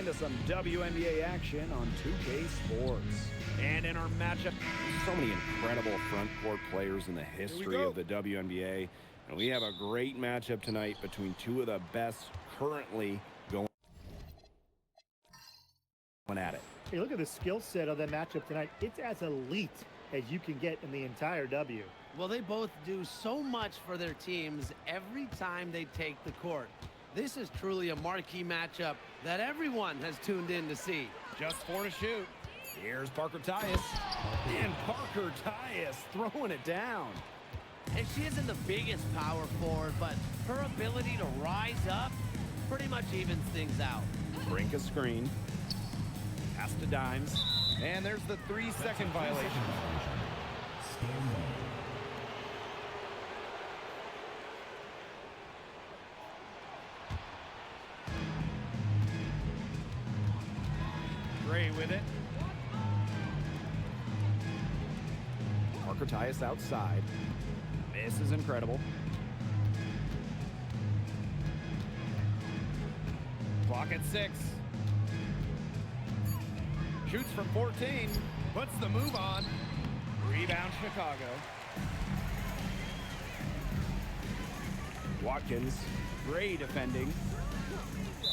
into some WNBA action on 2K Sports. And in our matchup, so many incredible front court players in the history of the WNBA. And we have a great matchup tonight between two of the best currently going at it. Hey, look at the skill set of that matchup tonight. It's as elite as you can get in the entire W. Well, they both do so much for their teams every time they take the court. This is truly a marquee matchup that everyone has tuned in to see. just 4 to shoot. Here's Parker Tyus. And Parker Tyus throwing it down. And she isn't the biggest power forward, but her ability to rise up pretty much evens things out. Brink a screen. Pass to Dimes. And there's the 3-second violation. Gray with it. Parker Tyus outside. This is incredible. Clock at 6. Shoots from 14. Puts the move on. Rebound Chicago. Watkins. Gray defending.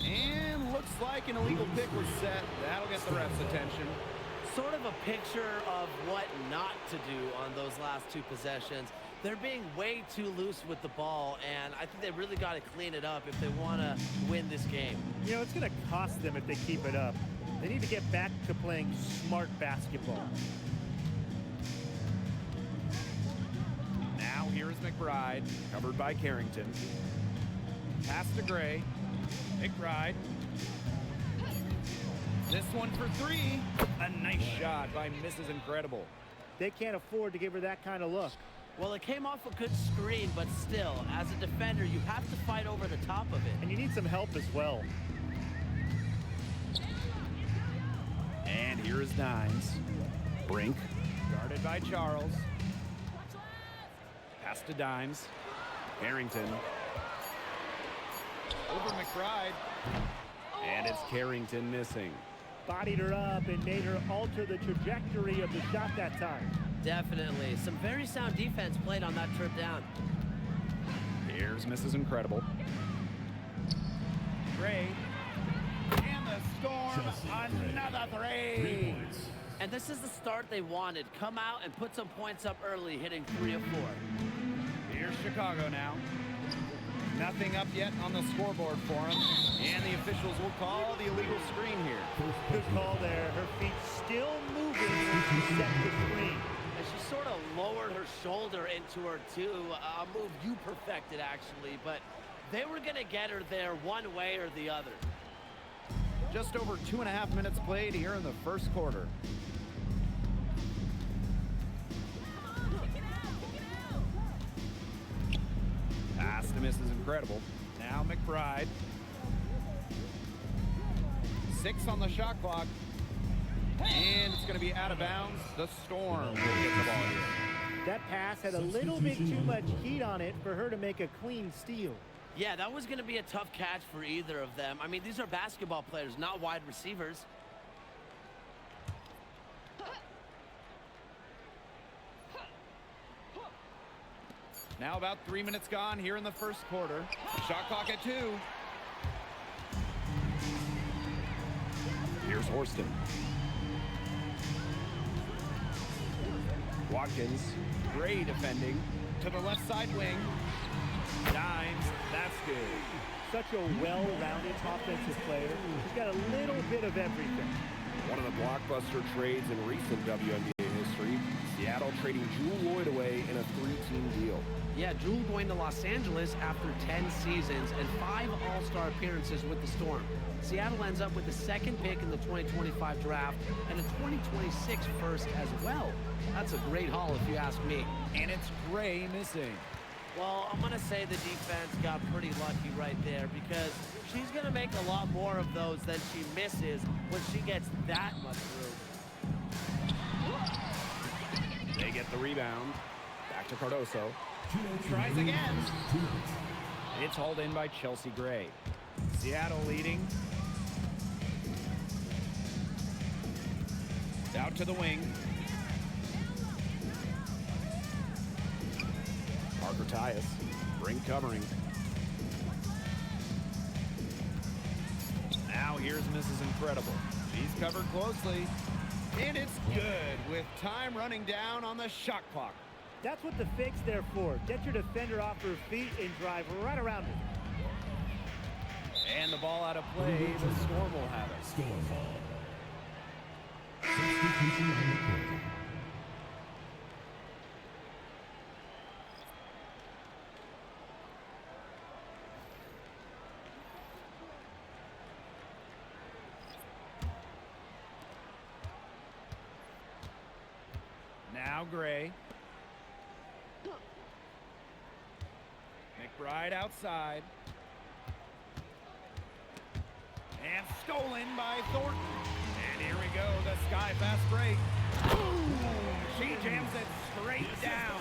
And looks like an illegal pick was set. That'll get the ref's attention. Sort of a picture of what not to do on those last two possessions. They're being way too loose with the ball, and I think they really got to clean it up if they want to win this game. You know, it's going to cost them if they keep it up. They need to get back to playing smart basketball. Now here is McBride, covered by Carrington. Pass to Gray. McBride. This one for 3. A nice shot by Mrs. Incredible. They can't afford to give her that kind of look. Well, it came off a good screen, but still, as a defender, you have to fight over the top of it. And you need some help as well. And here is Dimes. Brink, guarded by Charles. Pass to Dimes. Carrington. Over McBride. And it's Carrington missing. Bodied her up and made her alter the trajectory of the shot that time. Definitely. Some very sound defense played on that trip down. Here's Mrs. Incredible. Gray. And the Storm, another 3. And this is the start they wanted. Come out and put some points up early, hitting 3 of 4. Here's Chicago now. Nothing up yet on the scoreboard for him. And the officials will call the illegal screen here. Good call there. Her feet still moving when she set the screen. And she sort of lowered her shoulder into her, too. A move you perfected, actually. But they were going to get her there one way or the other. Just over 2.5 minutes played here in the first quarter. Pass to Mrs. Incredible. Now McBride. 6 on the shot clock. And it's going to be out of bounds. The Storm will get the ball here. That pass had a little bit too much heat on it for her to make a clean steal. Yeah, that was going to be a tough catch for either of them. I mean, these are basketball players, not wide receivers. Now about 3 minutes gone here in the first quarter. Shot clock at 2. Here's Horston. Watkins. Gray defending. To the left side wing. Dimes. That's good. Such a well-rounded offensive player. She's got a little bit of everything. One of the blockbuster trades in recent WNBA history. Seattle trading Jewell Loyd away in a 3-team deal. Yeah, Jewell going to Los Angeles after 10 seasons and 5 All-Star appearances with the Storm. Seattle ends up with the 2nd pick in the 2025 draft and a 2026 first as well. That's a great haul if you ask me. And it's Gray missing. Well, I'm going to say the defense got pretty lucky right there because she's going to make a lot more of those than she misses when she gets that much room. They get the rebound. Back to Cardoso. Tries again. It's hauled in by Chelsea Gray. Seattle leading. Out to the wing. Parker Tyus, ring covering. Now here's Mrs. Incredible. She's covered closely. And it's good with time running down on the shot clock. That's what the fake's there for. Get your defender off her feet and drive right around her. And the ball out of play. The Storm will have it. Storm ball. Substitution on the court. Now Gray. McBride outside. And stolen by Thornton. And here we go, the sky fast break. Boom! She jams it straight down.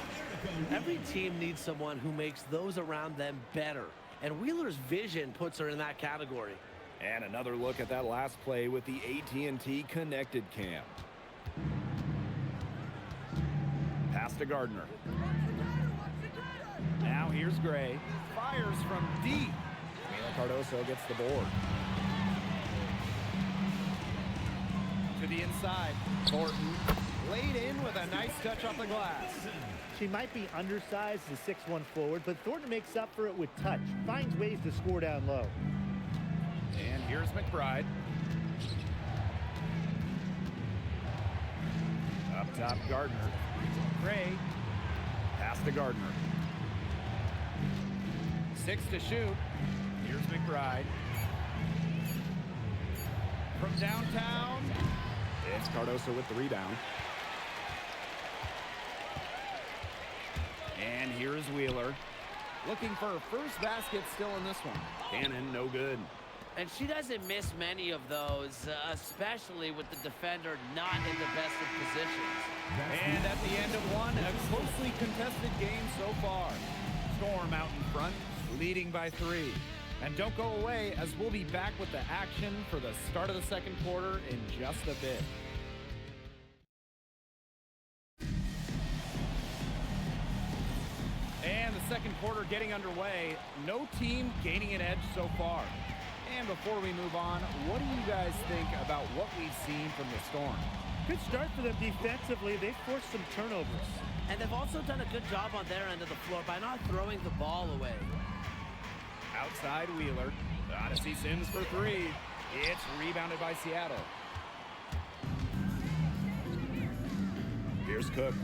Every team needs someone who makes those around them better. And Wheeler's vision puts her in that category. And another look at that last play with the AT&T Connected Cam. Pass to Gardner. Now here's Gray. Fires from deep. Mila Cardoso gets the board. To the inside. Thornton laid in with a nice touch off the glass. She might be undersized as a 6'1" forward, but Thornton makes up for it with touch. Finds ways to score down low. And here's McBride. Up top, Gardner. Gray. Pass to Gardner. 6 to shoot. Here's McBride. From downtown. It's Cardoso with the rebound. And here's Wheeler. Looking for her first basket still in this one. Cannon, no good. And she doesn't miss many of those, especially with the defender not in the best of positions. And at the end of one, a closely contested game so far. Storm out in front, leading by 3. And don't go away, as we'll be back with the action for the start of the second quarter in just a bit. And the second quarter getting underway. No team gaining an edge so far. And before we move on, what do you guys think about what we've seen from the Storm? Good start for them defensively. They've forced some turnovers. And they've also done a good job on their end of the floor by not throwing the ball away. Outside Wheeler. Odyssey Sims for 3. It's rebounded by Seattle. Here's Cook.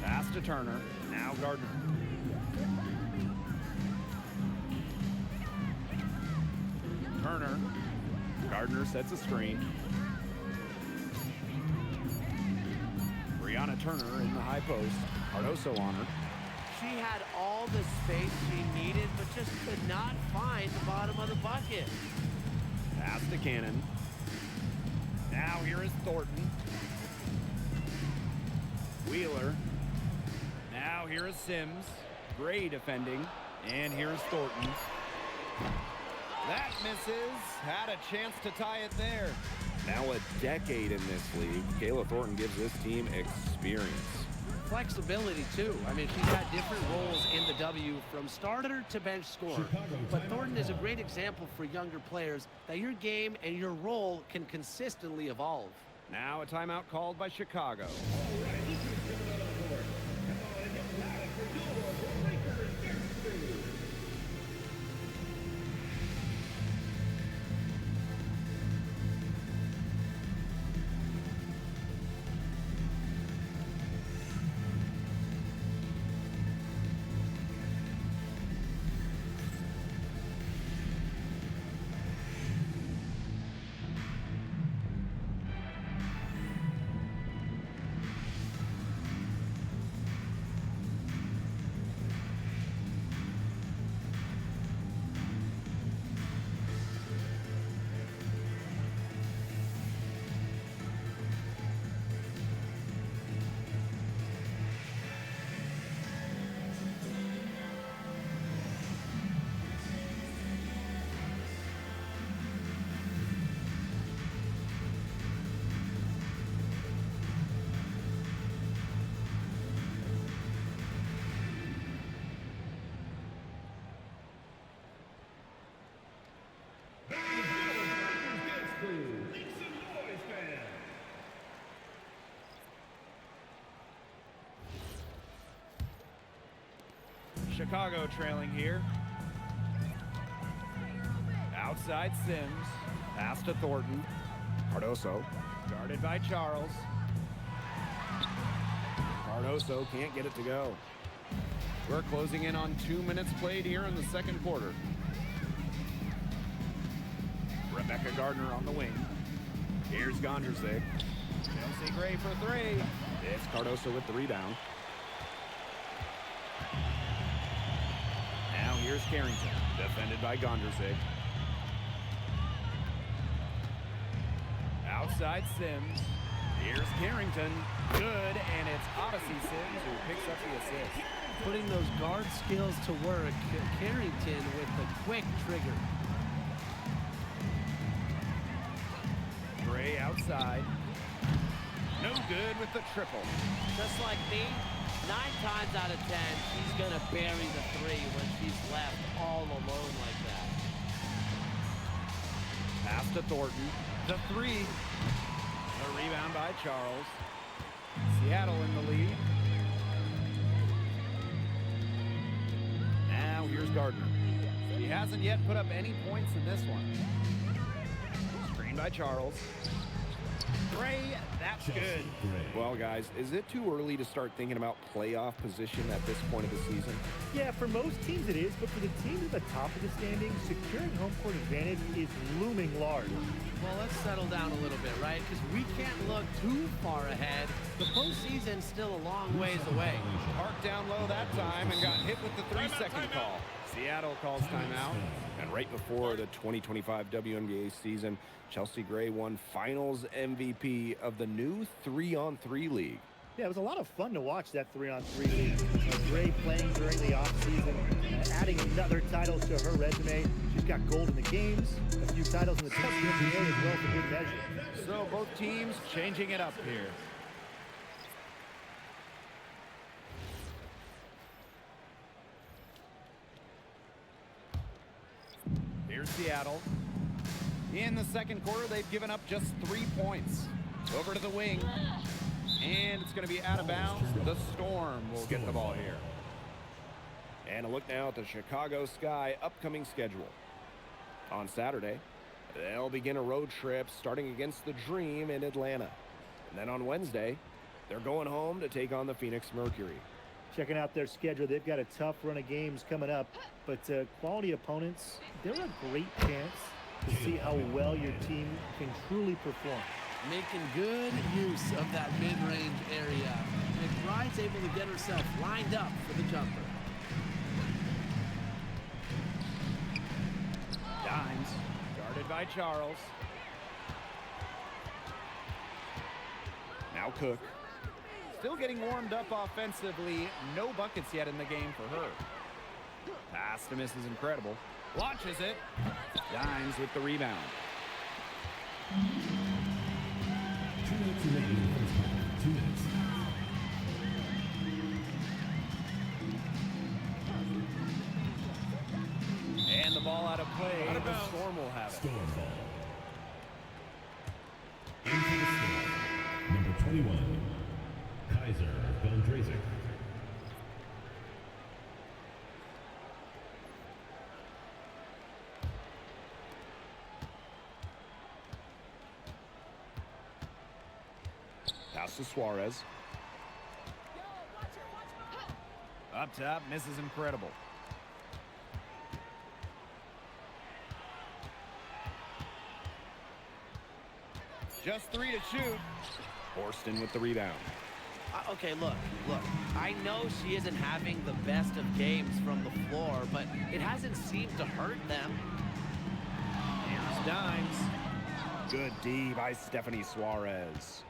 Pass to Turner. Now Gardner. Turner. Gardner sets a screen. Brianna Turner in the high post. Cardoso on her. She had all the space she needed, but just could not find the bottom of the bucket. Pass to Cannon. Now here is Thornton. Wheeler. Now here is Sims. Gray defending. And here's Thornton. That misses. Had a chance to tie it there. Now a decade in this league, Kayla Thornton gives this team experience. Flexibility, too. I mean, she's had different roles in the W from starter to bench scorer. But Thornton is a great example for younger players that your game and your role can consistently evolve. Now a timeout called by Chicago. Chicago trailing here. Outside Sims. Pass to Thornton. Cardoso. Guarded by Charles. Cardoso can't get it to go. We're closing in on 2 minutes played here in the second quarter. Rebecca Gardner on the wing. Here's Gondrzik. Chelsea Gray for three. It's Cardoso with the rebound. Now here's Carrington, defended by Gondrzik. Outside Sims. Here's Carrington. Good, and it's Odyssey Sims who picks up the assist. Putting those guard skills to work. Carrington with the quick trigger. Gray outside. No good with the triple. Just like me, 9 times out of 10, she's going to bury the 3 when she's left all alone like that. Pass to Thornton. The 3. The rebound by Charles. Seattle in the lead. Now here's Gardner. He hasn't yet put up any points in this one. Screen by Charles. Gray, that's good. Well, guys, is it too early to start thinking about playoff position at this point of the season? Yeah, for most teams it is, but for the teams at the top of the standings, securing home court advantage is looming large. Well, let's settle down a little bit, right? Because we can't look too far ahead. The postseason's still a long ways away. Parked down low that time and got hit with the 3-second call. Seattle calls timeout. And right before the 2025 WNBA season, Chelsea Gray won Finals MVP of the new 3-on-3 league. Yeah, it was a lot of fun to watch that 3-on-3 league. Gray playing during the offseason, adding another title to her resume. She's got gold in the games, a few titles in the WNBA as well for good measure. So both teams changing it up here. Here's Seattle. In the second quarter, they've given up just 3 points. Over to the wing. And it's going to be out of bounds. The Storm will get the ball here. And a look now at the Chicago Sky upcoming schedule. On Saturday, they'll begin a road trip starting against the Dream in Atlanta. And then on Wednesday, they're going home to take on the Phoenix Mercury. Checking out their schedule, they've got a tough run of games coming up, but quality opponents, they're a great chance to see how well your team can truly perform. Making good use of that mid-range area. McBride's able to get herself lined up for the jumper. Dimes, guarded by Charles. Now Cook. Still getting warmed up offensively. No buckets yet in the game for her. Pass to miss is incredible. Launches it. Dimes with the rebound. And the ball out of play. The Storm will have it. Storm ball. Into the Storm. Number 21, Kaiser Gondrzik. Pass to Suarez. Up top, misses incredible. Just 3 to shoot. Horston with the rebound. Okay, look. I know she isn't having the best of games from the floor, but it hasn't seemed to hurt them. Here's Dimes. Good D by Stephanie Suarez.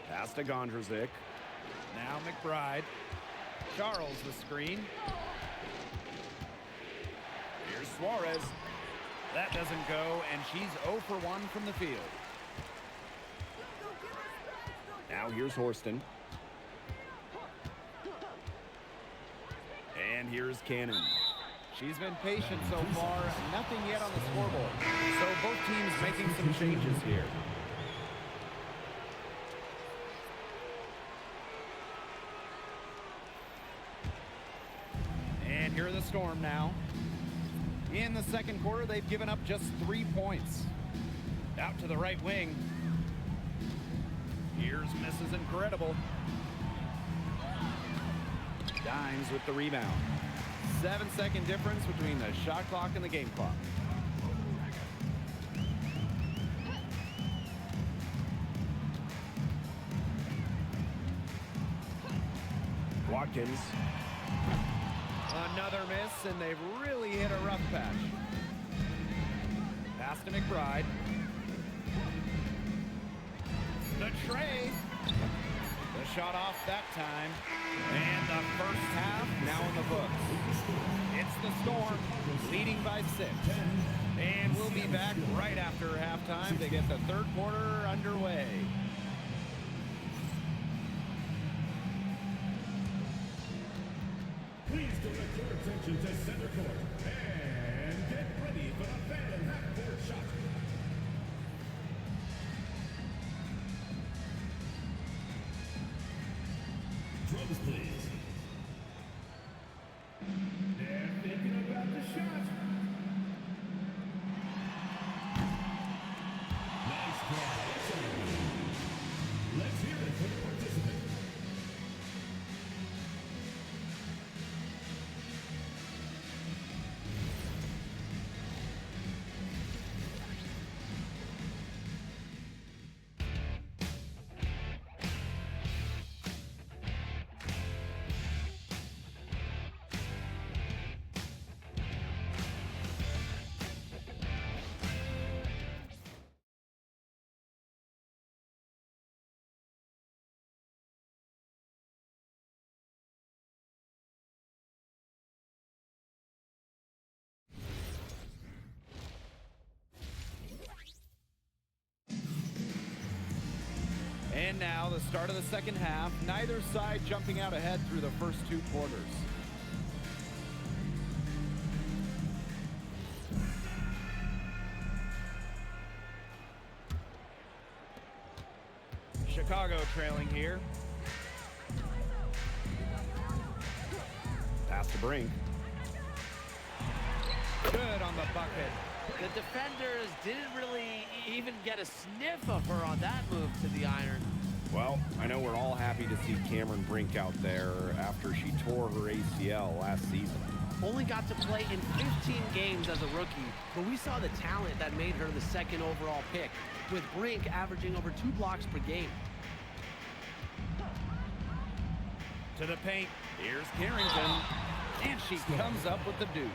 Pass to Gondrzik. Now McBride. Charles the screen. Here's Suarez. That doesn't go, and she's 0 for 1 from the field. Now here's Horston. And here's Cannon. She's been patient so far. Nothing yet on the scoreboard. So both teams making some changes here. Storm now. In the second quarter, they've given up just 3 points. Out to the right wing. Here's Mrs. Incredible. Dimes with the rebound. 7-second difference between the shot clock and the game clock. Watkins. Another miss, and they've really hit a rough patch. Pass to McBride. The tray. The shot off that time. And the first half now in the books. It's the Storm leading by 6. And we'll be back right after halftime to get the third quarter underway. Please direct your attention to center court and get ready for the fan half-court shot. Drums, please. They're thinking about the shot. Nice try. Let's hear it for the participant. And now the start of the second half. Neither side jumping out ahead through the first 2 quarters. Chicago trailing here. Pass to Brink. Good on the bucket. The defenders didn't really even get a sniff of her on that move to the iron. Well, I know we're all happy to see Cameron Brink out there after she tore her ACL last season. Only got to play in 15 games as a rookie, but we saw the talent that made her the second overall pick, with Brink averaging over 2 blocks per game. To the paint. Here's Carrington. And she comes up with the deuce.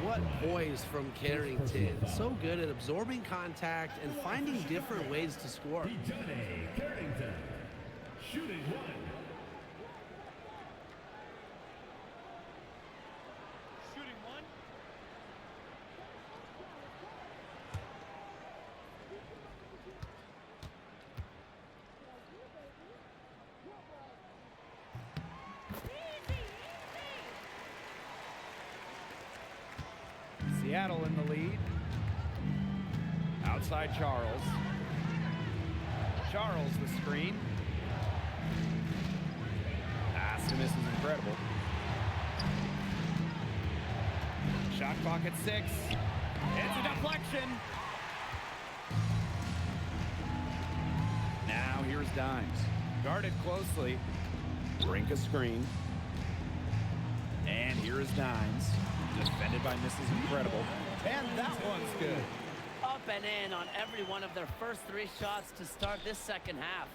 What poise from Carrington. So good at absorbing contact and finding different ways to score. Johnny Carrington, shooting 1. Seattle in the lead. Outside Charles. Charles the screen. Pass to Mrs. Incredible. Shot clock at 6. It's a deflection. Now here's Dimes. Guarded closely. Brink a screen. And here is Dimes. Defended by Mrs. Incredible. And that one's good. Up and in on every one of their first 3 shots to start this second half.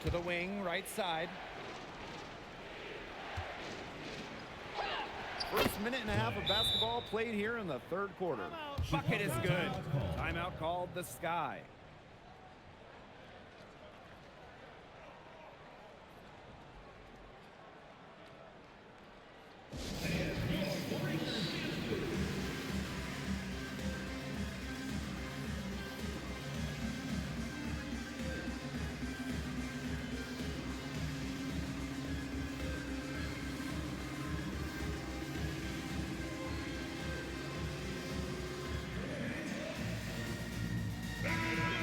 To the wing, right side. First minute and a half of basketball played here in the third quarter. Bucket is good. Timeout called the Sky. Back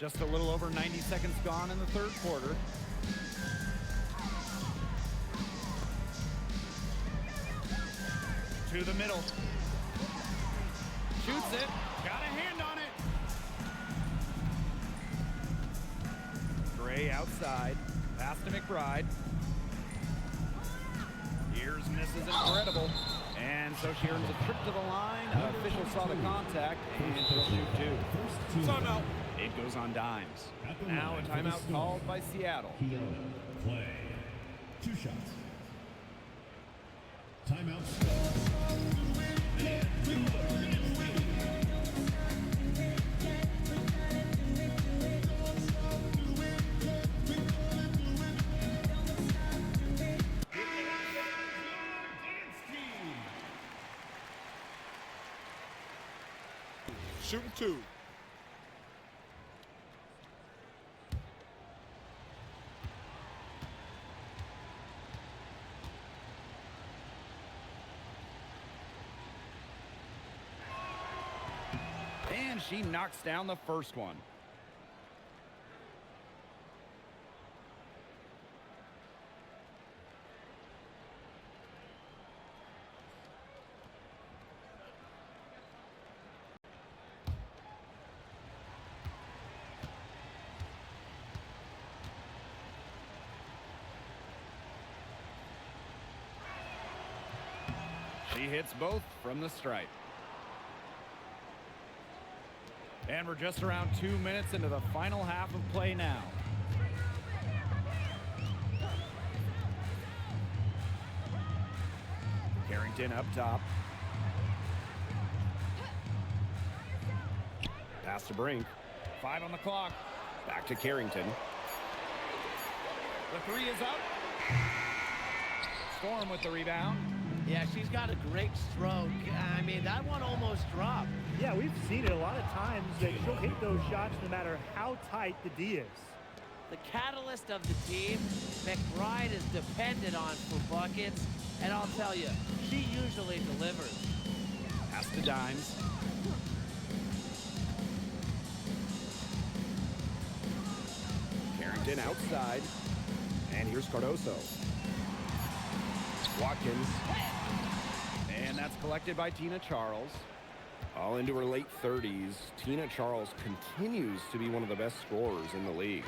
Just a little over 90 seconds gone in the third quarter. To the middle. Shoots it. Got a hand on it. Gray outside. Pass to McBride. Here's misses incredible. And so she earns a trip to the line. Official saw the contact, and she'll shoot two. Timeout. It goes on dimes. Now a timeout called by Seattle. Play. 2 shots. Timeout. Shooting 2. And she knocks down the first one. She hits both from the stripe. And we're just around 2 minutes into the final half of play now. Carrington up top. Pass to Brink. 5 on the clock. Back to Carrington. The 3 is up. Storm with the rebound. Yeah, she's got a great stroke. I mean, that one almost dropped. Yeah, we've seen it a lot of times that she'll hit those shots no matter how tight the D is. The catalyst of the team, McBride is depended on for buckets, and I'll tell you, she usually delivers. Pass to Dimes. Carrington outside. And here's Cardoso. Watkins. And that's collected by Tina Charles. All into her late 30s, Tina Charles continues to be one of the best scorers in the league.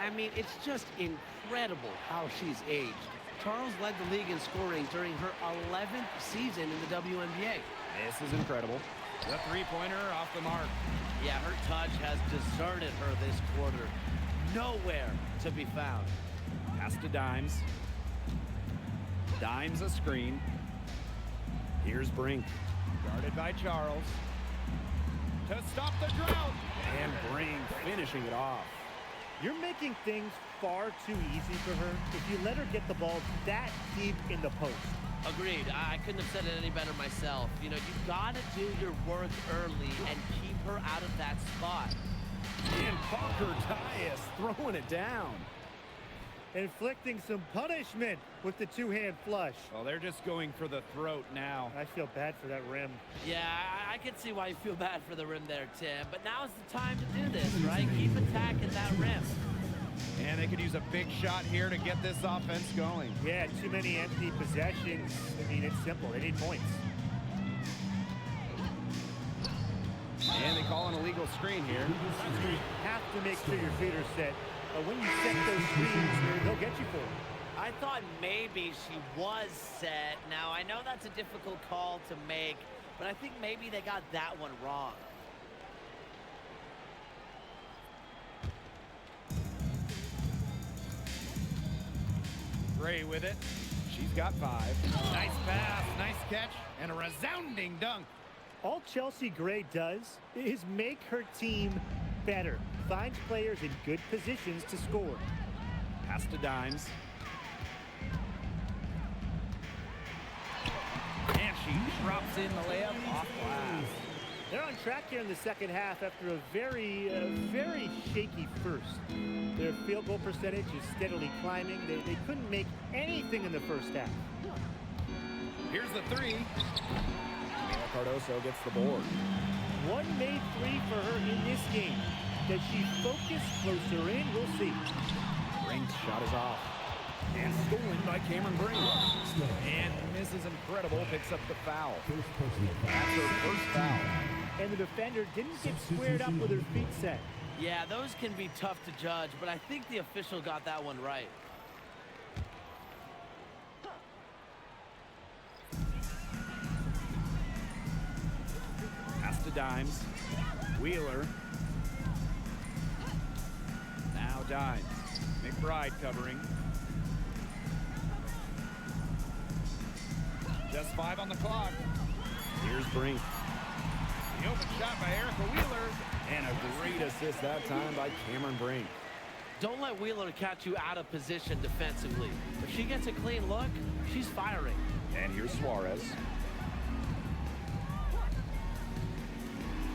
I mean, it's just incredible how she's aged. Charles led the league in scoring during her 11th season in the WNBA. This is incredible. The three-pointer off the mark. Yeah, her touch has deserted her this quarter. Nowhere to be found. Pass to Dimes. Dimes a screen. Here's Brink. Guarded by Charles. To stop the drought. And Brink finishing it off. You're making things far too easy for her if you let her get the ball that deep in the post. Agreed. I couldn't have said it any better myself. You know, you've got to do your work early and keep her out of that spot. And Parker Tyus throwing it down. Inflicting some punishment with the two-hand flush. Well, they're just going for the throat now. I feel bad for that rim. Yeah, I can see why you feel bad for the rim there, Tim. But now's the time to do this, right? Keep attacking that rim. And they could use a big shot here to get this offense going. Yeah, too many empty possessions. I mean, it's simple. They need points. And they call an illegal screen here. You have to make sure your feet are set. When you set those screens, they'll get you for it. I thought maybe she was set. Now, I know that's a difficult call to make, but I think maybe they got that one wrong. Gray with it. She's got 5. Nice pass, nice catch, and a resounding dunk. All Chelsea Gray does is make her team better. Finds players in good positions to score. Pass to Dimes. And she drops in the layup off glass. They're on track here in the second half after a very shaky first. Their field goal percentage is steadily climbing. They couldn't make anything in the first half. Here's the 3. Cardoso gets the board. One made 3 for her in this game. Does she focus closer in? We'll see. Brink's shot is off. And stolen by Cameron Brink. And Mrs. Incredible picks up the foul. That's her first foul. And the defender didn't get squared up with her feet set. Yeah, those can be tough to judge, but I think the official got that one right. Pass to Dimes. Wheeler. Now Dimes. McBride covering. Just 5 on the clock. Here's Brink. The open shot by Erica Wheeler. And a great assist that time by Cameron Brink. Don't let Wheeler catch you out of position defensively. If she gets a clean look, she's firing. And here's Suarez.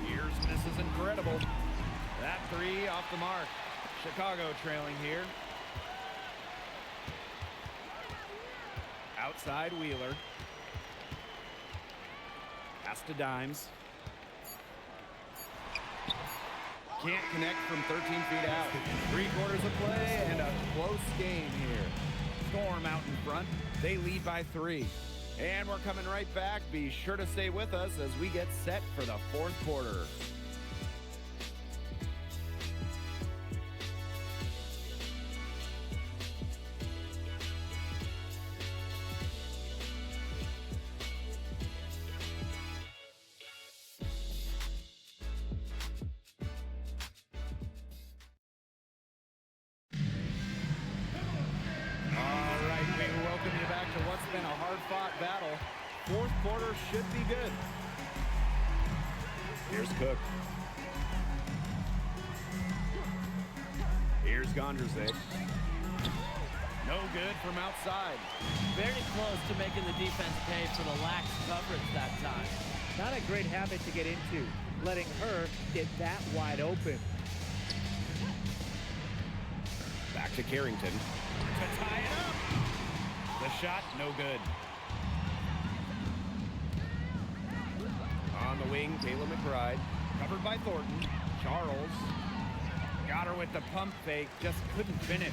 Here's Mrs. Incredible. That 3 off the mark. Chicago trailing here. Outside Wheeler. Pass to Dimes. Can't connect from 13 feet out. 3/4 of play and a close game here. Storm out in front. They lead by 3. And we're coming right back. Be sure to stay with us as we get set for the 4th quarter. Been a hard-fought battle. 4th quarter should be good. Here's Cook. Here's Gondrzik. No good from outside. Very close to making the defense pay for the lax coverage that time. Not a great habit to get into, letting her get that wide open. Back to Carrington. To tie it up. The shot, no good. On the wing, Kayla McBride. Covered by Thornton. Charles. Got her with the pump fake, just couldn't finish.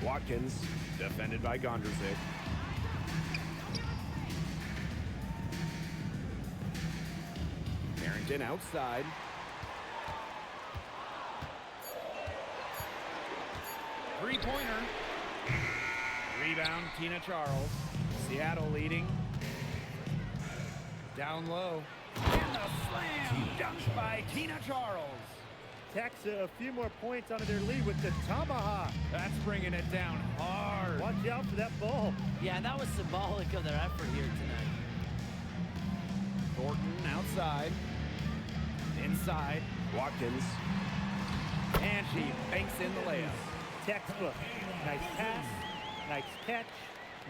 Watkins, defended by Gondrzik. Carrington outside. Three-pointer. Rebound, Tina Charles. Seattle leading. Down low. And a slam dunk by Tina Charles. Tacks a few more points onto their lead with the tomahawk. That's bringing it down hard. Watch out for that ball. Yeah, that was symbolic of their effort here tonight. Thornton outside. Inside. Watkins. And she banks in the layup. Textbook. Nice pass, nice catch,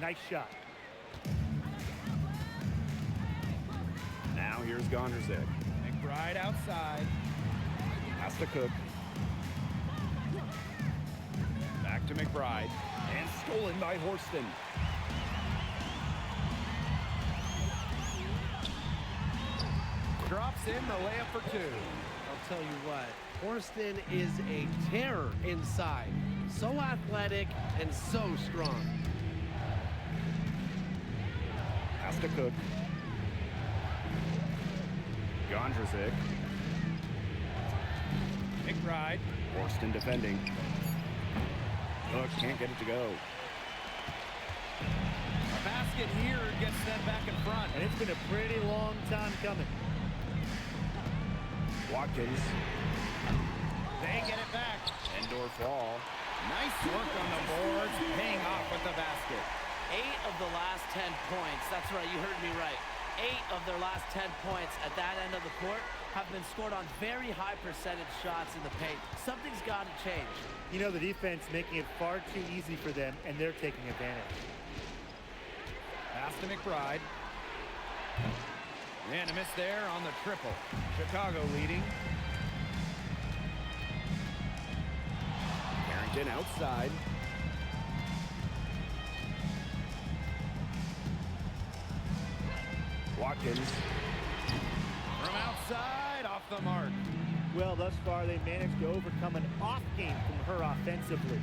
nice shot. Now here's Gondrzik. McBride outside. Pass to Cook. Back to McBride. And stolen by Horston. Drops in the layup for 2. I'll tell you what, Horston is a terror inside. So athletic and so strong. Pass to Cook. Gondrzik. McBride. Horston defending. Cook can't get it to go. A basket here gets them back in front. And it's been a pretty long time coming. Watkins. They get it back. Endorf wall. Nice work on the boards, paying off with the basket. 8 of the last 10 points, that's right, you heard me right. 8 of their last 10 points at that end of the court have been scored on very high percentage shots in the paint. Something's got to change. You know, the defense making it far too easy for them, and they're taking advantage. Pass to McBride. And a miss there on the triple. Chicago leading. Carrington outside. Watkins. From outside. outside, off the mark. Well, thus far, they managed to overcome an off game from her offensively.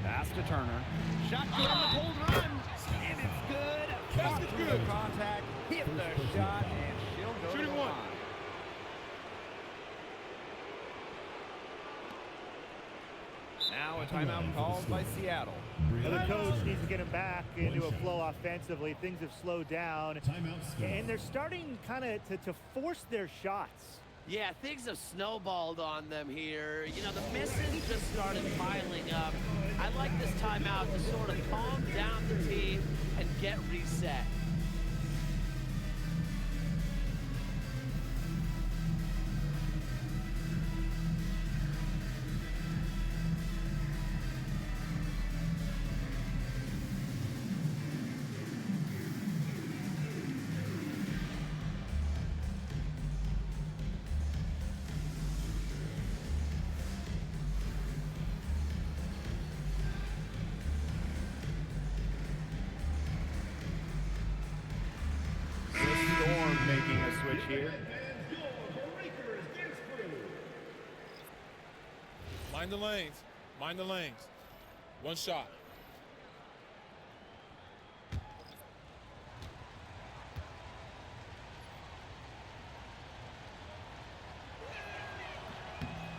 Pass to Turner. Shot to the cold run. And it's good. Fought through the contact, hit the shot, and she'll go to the line. Now a timeout called by Seattle. Now the coach needs to get him back into a flow offensively. Things have slowed down. Timeout. And they're starting kind of to force their shots. Yeah, things have snowballed on them here. You know, the misses just started piling up. I like this timeout to sort of calm down the team and get reset. Making a switch here. Mind the lanes. Mind the lanes. One shot.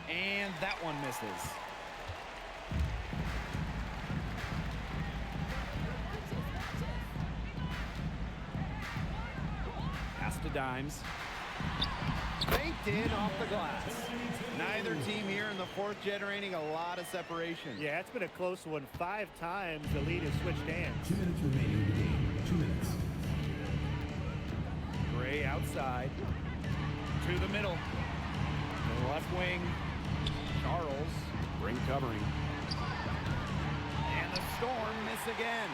And that one misses. To Dimes. Banked in off the glass. Neither team here in the fourth generating a lot of separation. Yeah, it's been a close one. 5 times the lead has switched hands. 2 minutes remaining in the game. 2 minutes. Gray outside. To the middle. To the left wing. Charles. Ring covering. And the Storm miss again.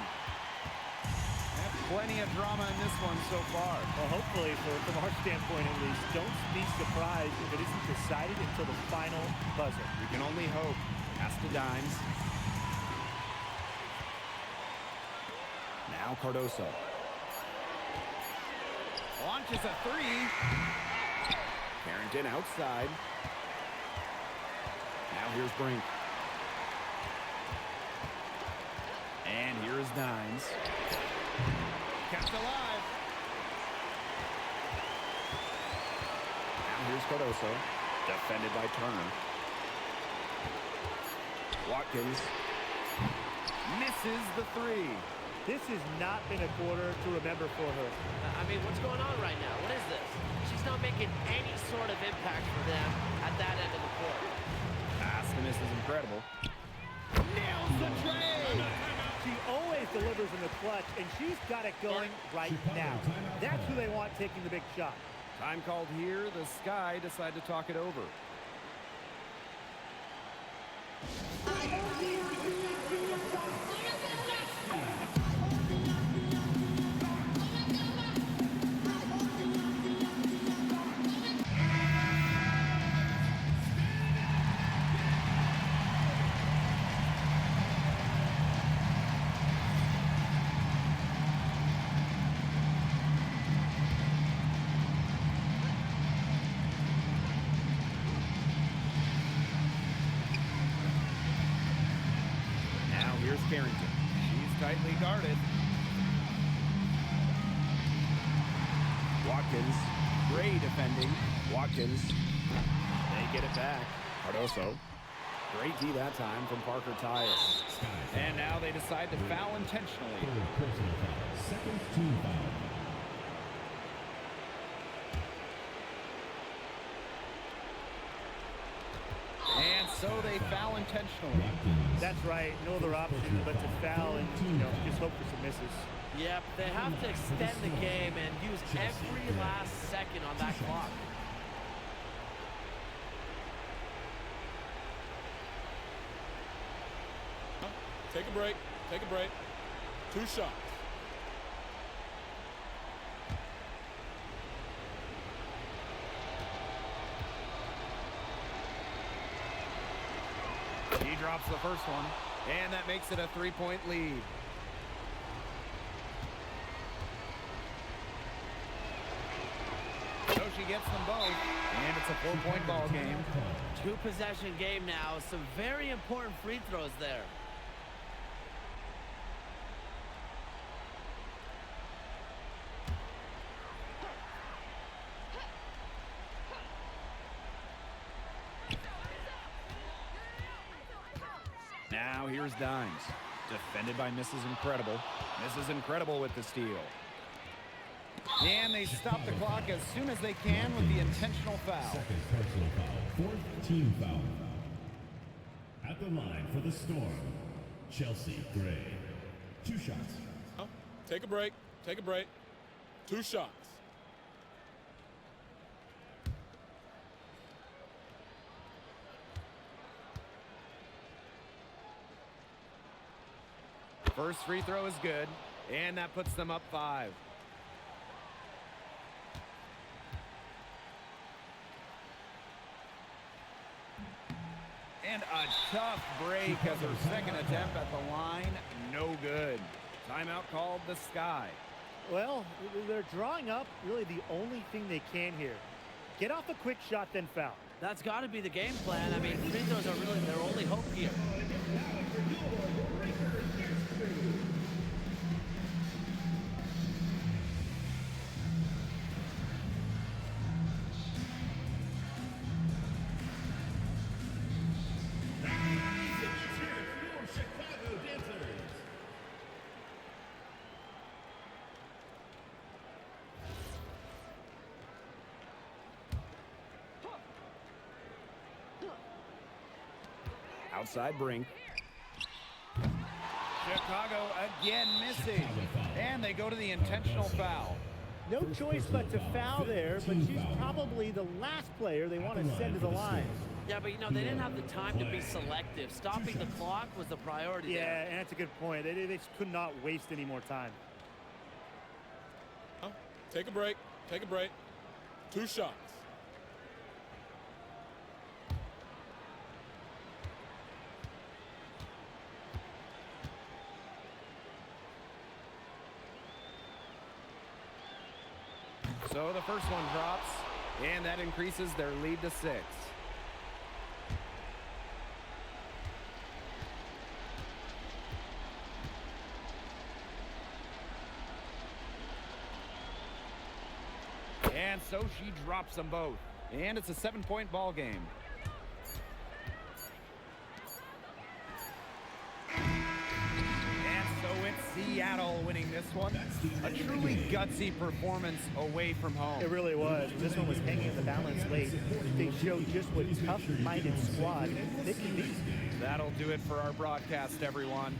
Plenty of drama in this one so far. Well, hopefully, from our standpoint at least, don't be surprised if it isn't decided until the final buzzer. We can only hope. Pass to Dimes. Now Cardoso. Launches a three. Carrington outside. Now here's Brink. And here is Dimes. Kept alive. Now here's Cardoso. Defended by Turner. Watkins. Misses the three. This has not been a quarter to remember for her. I mean, what's going on right now? What is this? She's not making any sort of impact for them at that end of the court. Pass to miss is incredible. Nails the tray. She always delivers in the clutch, and she's got it going right now. That's who they want taking the big shot. Time called here. The Sky decide to talk it over. Carrington. She's tightly guarded. Watkins. Gray defending. Watkins. They get it back. Cardoso. Great D that time from Parker Tyus. And now they decide to foul intentionally. Third personal foul. Second team foul. And so they foul intentionally. That's right. No other option but to foul and, just hope for some misses. Yep, they have to extend the game and use every last second on that clock. Take a break. Take a break. 2 shots. He drops the first one, and that makes it a 3-point lead. she gets them both, and it's a 4-point ball game. 2-possession game now. Some very important free throws there. Now here's Dimes. Defended by Mrs. Incredible. Mrs. Incredible with the steal. And they stop the clock as soon as they can with the intentional foul. Second personal foul. 4th team foul. At the line for the Storm, Chelsea Gray. 2 shots. Take a break. Take a break. 2 shots. First free throw is good, and that puts them up 5. And a tough break as her second attempt at the line. No good. Timeout called the Sky. Well, they're drawing up really the only thing they can here. Get off a quick shot, then foul. That's got to be the game plan. I mean, free throws are really their only hope here. Outside Brink. Chicago again missing. And they go to the intentional foul. No choice but to foul there, but she's probably the last player they want to send to the line. Yeah, but, you know, they didn't have the time to be selective. Stopping the clock was the priority there. Yeah, and that's a good point. They just could not waste any more time. Take a break. Take a break. 2 shots. So the first one drops, and that increases their lead to 6. And so she drops them both. And it's a 7-point ball game. And so it's Seattle winning this one. A truly gutsy performance away from home. It really was. This one was hanging in the balance late. They showed just what tough-minded squad they can be. That'll do it for our broadcast, everyone.